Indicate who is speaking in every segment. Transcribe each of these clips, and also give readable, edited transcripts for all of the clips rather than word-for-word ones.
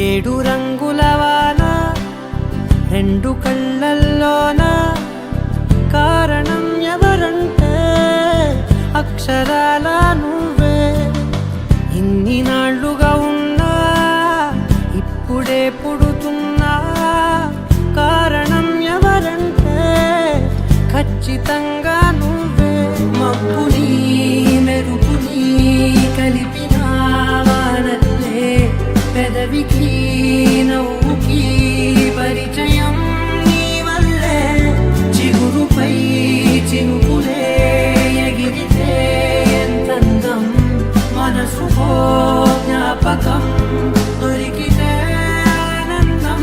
Speaker 1: ఏడు రంగుల వాన రెండు కళ్ళల్లోన కారణం ఎవరంటే అక్షరాల నువ్వే. ఇన్ని నాళ్ళుగా ఉన్నా ఇప్పుడే పుడుతున్నా కారణం ఎవరంటే ఖచ్చితంగా నువ్వే. మబ్బుని మెరుపుని కలిపిన వానల్లే పెదవికి నవ్వుకి పరిచయం నీ వల్లే. చిగురుపై చినుకులే ఎగిరితే ఎంతందం మనసుకో జ్ఞాపకం దొరికితే ఆనందం.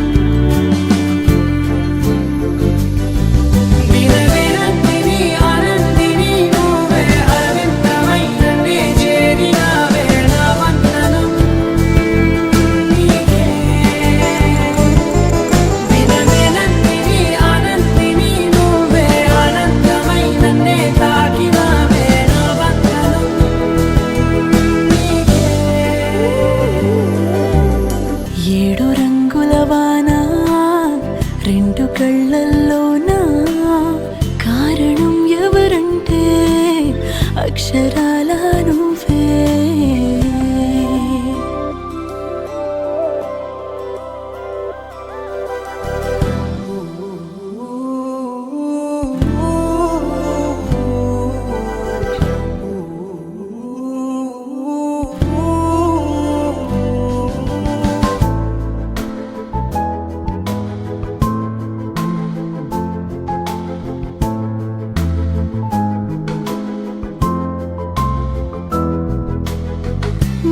Speaker 1: వినవినందిని ఆనందిని నువ్వే అరవిందమైన నే చేరిన వేళ వందనం నీకే. వినవినందిని ఆనందిని నువ్వే ఆనందమైన నే తాకిన వేళ వందనం నీకే. ఏడు రంగుల వాన రెండు కళ్ళల్లోన కారణం ఎవరంటే అక్షరాల నువ్వే.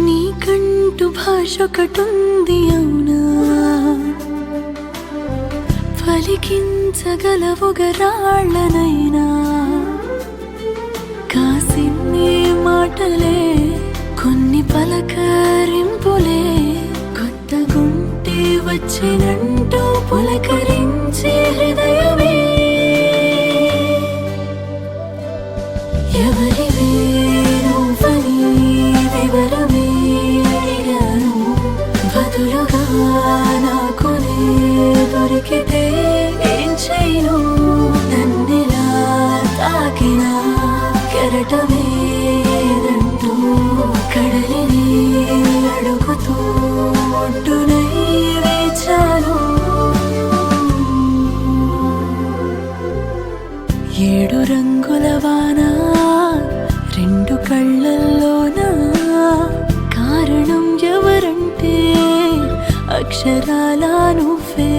Speaker 1: నీకంటూ భాష ఒకటుంది అవునా, పలికించగలవుగరాళ్ళనైనా. కాసిన్ని మాటలే కొన్ని పలకరింపులే కొత్త గుంటే వచ్చినంటూ పులకరించే హృదయమే. ఎవరివే నువ్వని వివరమే అడిగాను, బదులుగా నాకునే దొరికితే ఏం చేయను. నన్నిలా తాకిన కెరటమేదంటూ కడలిని అడుగుతూ ఒడ్డునై వేచాను. ఏడు రంగుల వాన రెండు కళ్ళల్లోన కారణం ఎవరంటే అక్షరాల నువ్వే.